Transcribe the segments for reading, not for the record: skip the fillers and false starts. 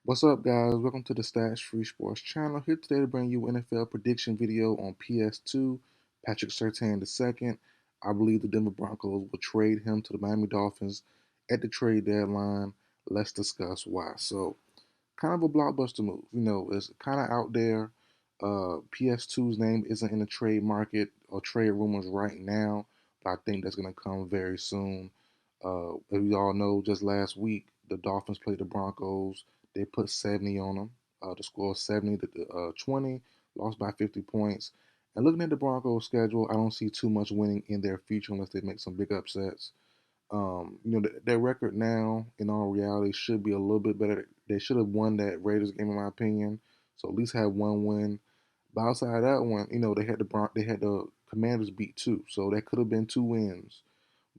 What's up, guys? Welcome to the Stats Free Sports channel. Here today to bring you NFL prediction video on PS2, Patrick Surtain II. I believe the Denver Broncos will trade him to the Miami Dolphins at the trade deadline. Let's discuss why. So, kind of a blockbuster move. It's kind of out there. PS2's name isn't in the trade market or trade rumors right now, but I think that's going to come very soon. As we all know, just last week, the Dolphins played the Broncos. They put 70 on them. The score 70 to 20, lost by 50 points. And looking at the Broncos' schedule, I don't see too much winning in their future unless they make some big upsets. Their record now, in all reality, should be a little bit better. They should have won that Raiders game, in my opinion. So at least have one win. But outside of that one, they had the Commanders beat too. So that could have been two wins.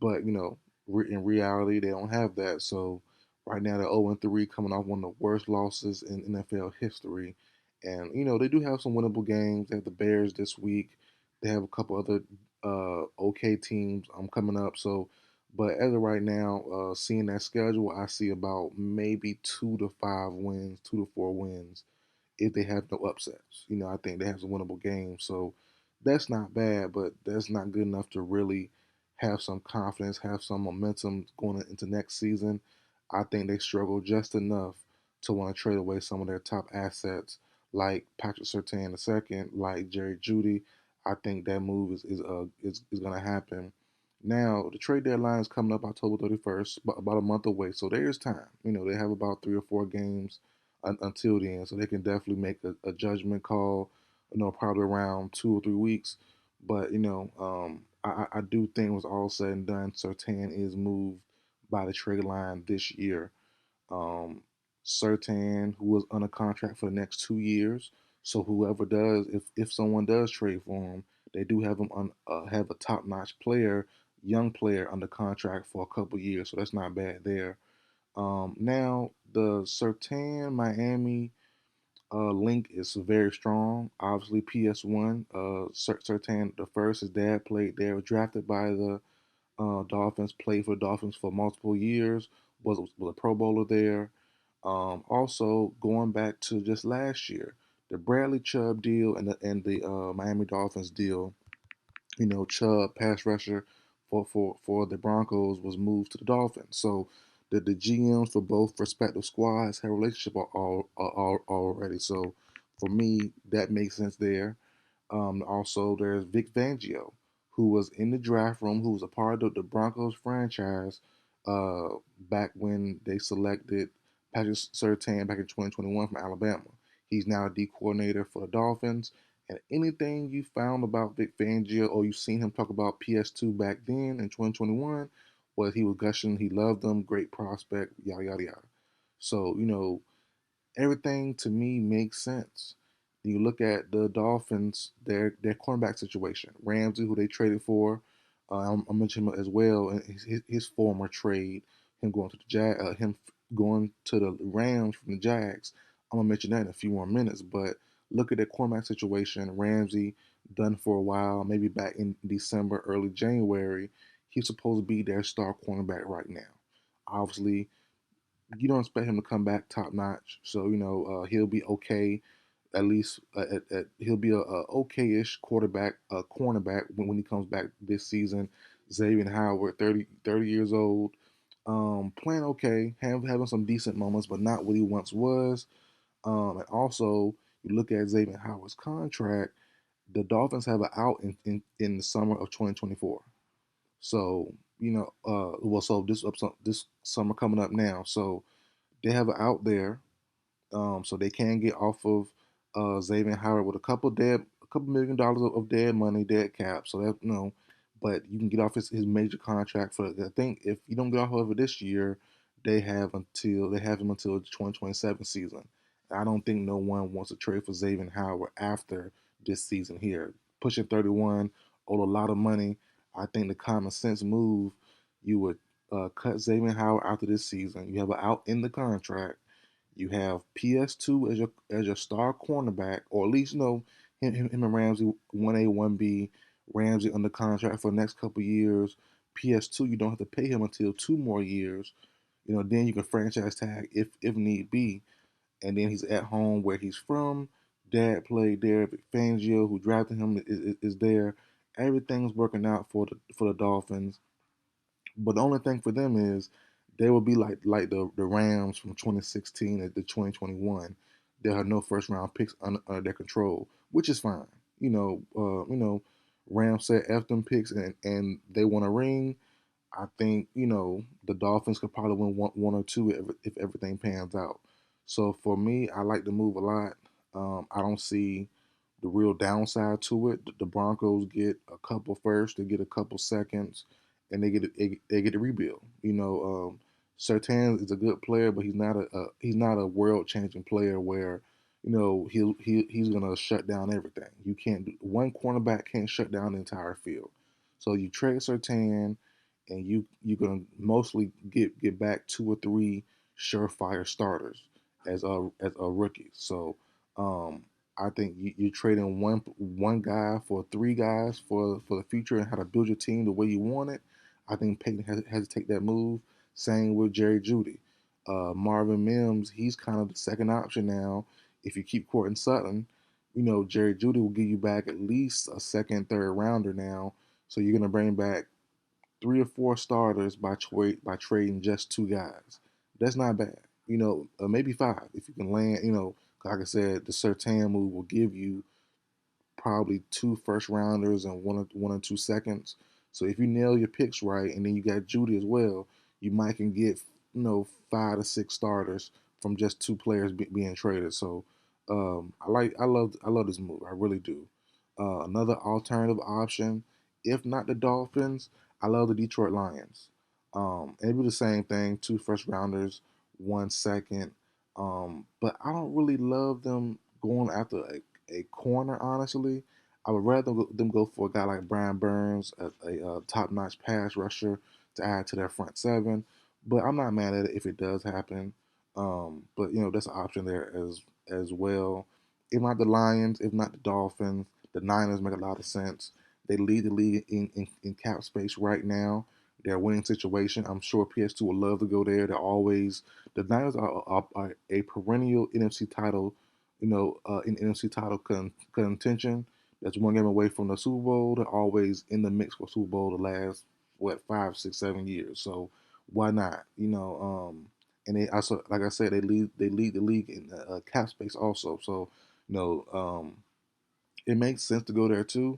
But in reality, they don't have that. So right now they're 0-3, coming off one of the worst losses in NFL history. And they do have some winnable games. They have the Bears this week. They have a couple other okay teams coming up. So, but as of right now, seeing that schedule, I see about maybe 2 to 5 wins, 2 to 4 wins if they have no upsets. I think they have some winnable games. So that's not bad, but that's not good enough to really have some confidence, have some momentum going into next season. I think they struggle just enough to want to trade away some of their top assets, like Patrick Surtain II, like Jerry Jeudy. I think that move is going to happen. Now the trade deadline is coming up October 31st, about a month away. So there's time. They have about 3 or 4 games until then, so they can definitely make a judgment call. Probably around 2 or 3 weeks. But I do think it was all said and done, Sertan is moved by the trade line this year. Um, Sertan, who was under contract for the next 2 years, so whoever does, if someone does trade for him, they do have him have a top notch player, young player under contract for a couple years, so that's not bad there. Now the Sertan Miami link is very strong. Obviously, PS1, Sertan the first, his dad played there, was drafted by the Dolphins, played for the Dolphins for multiple years, was a Pro Bowler there. Also, going back to just last year, the Bradley Chubb deal and the Miami Dolphins deal. Chubb, pass rusher for the Broncos, was moved to the Dolphins. So the GMs for both respective squads have a relationship already. So for me, that makes sense there. Also, there's Vic Fangio, who was in the draft room, who was a part of the Broncos franchise uh, back when they selected Patrick Surtain back in 2021 from Alabama. He's now a D coordinator for the Dolphins. And anything you found about Vic Fangio or you've seen him talk about PS2 back then in 2021 was he was gushing, he loved them, great prospect, yada, yada, yada. So, everything to me makes sense. You look at the Dolphins, their cornerback situation. Ramsey, who they traded for, I mentioned him as well in his former trade. Him going to the him going to the Rams from the Jags. I'm gonna mention that in a few more minutes. But look at their cornerback situation. Ramsey done for a while, maybe back in December, early January. He's supposed to be their star cornerback right now. Obviously, you don't expect him to come back top notch. So he'll be okay. At least he'll be a okay-ish quarterback, cornerback when he comes back this season. Xavier Howard, 30 years old, playing okay, having some decent moments, but not what he once was. And also, you look at Xavier Howard's contract. The Dolphins have an out in the summer of 2024. So so this summer coming up now. So they have it out there, so they can get off of Xavier Howard with a couple $1 million of dead money, dead cap. So that but you can get off his major contract for. I think if you don't get off of it this year, they have him until the 2027 season. I don't think no one wants to trade for Xavier Howard after this season here. Pushing 31, owed a lot of money. I think the common sense move, you would cut Xavier Howard after this season. You have an out in the contract. You have PS2 as your star cornerback, or at least him and Ramsey 1A 1B. Ramsey under contract for the next couple years. PS2 you don't have to pay him until 2 more years. Then you can franchise tag if need be. and then he's at home where he's from. Dad played there. Vic Fangio, who drafted him, is there. Everything's working out for the Dolphins. But the only thing for them is they will be like the Rams from 2016 to 2021. They'll have no first round picks under their control, which is fine. Rams said F them picks and they want a ring. I think the Dolphins could probably win one or two if everything pans out. So for me, I like the move a lot. I don't see the real downside to it. The Broncos get a couple first, they get a couple seconds, and they get a rebuild. Sertan is a good player, but he's not a world changing player where he's gonna shut down everything. You can't do, one cornerback can't shut down the entire field. So you trade Sertan, and you're gonna mostly get back two or three surefire starters as a rookie. So um, I think you're trading one guy for three guys for the future and how to build your team the way you want it. I think Peyton has to take that move. Same with Jerry Jeudy. Marvin Mims, he's kind of the second option now. If you keep Courtland Sutton, Jerry Jeudy will give you back at least a second, third rounder now. So you're gonna bring back three or four starters by trading just two guys. That's not bad. Maybe five if you can land. Like I said, the Sertan move will give you probably two first rounders and one or two seconds. So if you nail your picks right, and then you got Judy as well, you might can get 5 to 6 starters from just two players being traded. So I love this move. I really do. Another alternative option, if not the Dolphins, I love the Detroit Lions. And it be the same thing: two first rounders, 1 second. But I don't really love them going after a corner, honestly. I would rather them go for a guy like Brian Burns, a top-notch pass rusher to add to their front seven. But I'm not mad at it if it does happen. But that's an option there as well. If not the Lions, if not the Dolphins, the Niners make a lot of sense. They lead the league in cap space right now. They're a winning situation. I'm sure PS2 would love to go there. The Niners are a perennial NFC title, in NFC title contention. That's one game away from the Super Bowl. They're always in the mix for Super Bowl the last 5, 6, 7 years. So why not? And they also, like I said, they lead the league in cap space also. So it makes sense to go there too.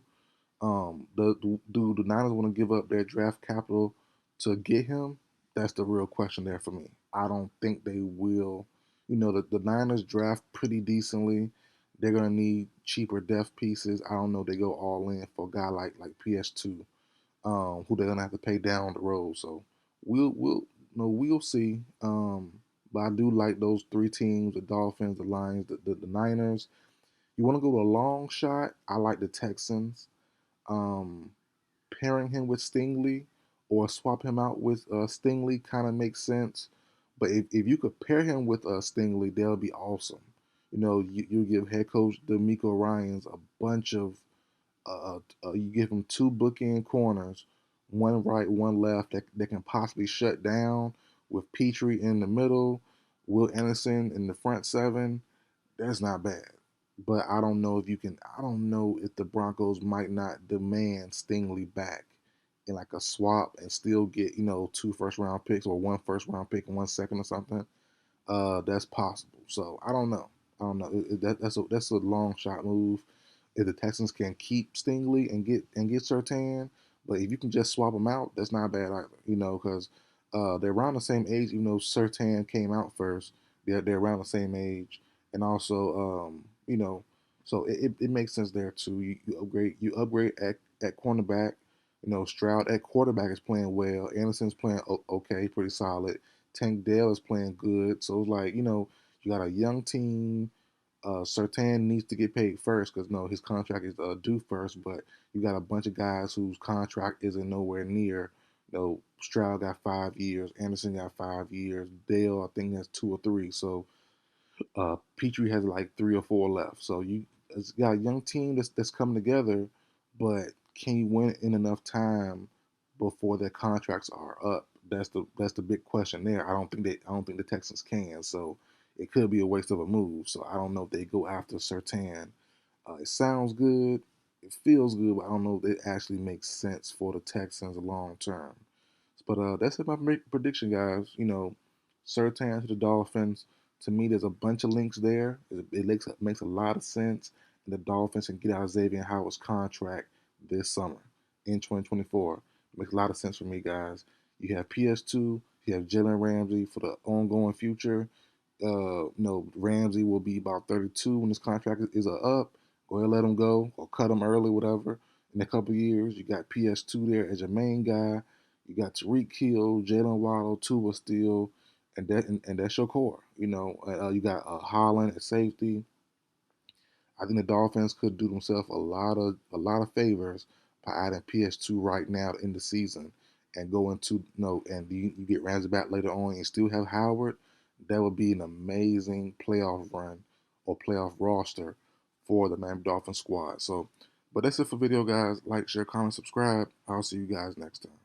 Do the Niners want to give up their draft capital to get him? That's the real question there for me. I don't think they will. The Niners draft pretty decently. They're gonna need cheaper depth pieces. I don't know. They go all in for a guy like PS2, who they're gonna have to pay down the road. So we'll see. But I do like those three teams: the Dolphins, the Lions, the Niners. You want to go to a long shot? I like the Texans. Um, Pairing him with Stingley or swap him out with Stingley kind of makes sense. But if you could pair him with Stingley, that'll be awesome. You give head coach D'Amico Ryans a bunch of you give him two bookend corners, one right, one left that can possibly shut down with Petrie in the middle, Will Anderson in the front seven. That's not bad. But I don't know if you can. I don't know if the Broncos might not demand Stingley back in like a swap and still get two first round picks or one first round pick and 1 second or something. That's possible. So I don't know. I don't know. That's a long shot move. If the Texans can keep Stingley and get Sertan, but if you can just swap them out, that's not bad either. Because they're around the same age. Even though Sertan came out first, they're around the same age, and also so it makes sense there too. You upgrade at cornerback. Stroud at quarterback is playing well. Anderson's playing okay, pretty solid. Tank Dell is playing good. So it's like, you got a young team. Sertan needs to get paid first because no, his contract is due first. But you got a bunch of guys whose contract isn't nowhere near. Stroud got 5 years. Anderson got 5 years. Dale, I think, has 2 or 3. So Petrie has like 3 or 4 left. So it's got a young team that's coming together, but can you win in enough time before their contracts are up? That's the big question there. I don't think the Texans can. So it could be a waste of a move. So I don't know if they go after Surtain. It sounds good, it feels good, but I don't know if it actually makes sense for the Texans long term. But that's my prediction, guys. Surtain to the Dolphins. To me, there's a bunch of links there. It makes a lot of sense. And the Dolphins can get out of Xavier Howard's contract this summer in 2024. It makes a lot of sense for me, guys. You have PS2. You have Jalen Ramsey for the ongoing future. Ramsey will be about 32 when his contract is up. Go ahead, let him go, or cut him early, whatever. In a couple years, you got PS2 there as your main guy. You got Tariq Hill, Jalen Waddle, Tua Steele, and that's your core. You got Holland at safety. I think the Dolphins could do themselves a lot of favors by adding PS2 right now in the season and go into and you get Ramsey back later on and still have Howard. That would be an amazing playoff run or playoff roster for the Miami Dolphins squad. So, but that's it for video, guys. Like, share, comment, subscribe. I'll see you guys next time.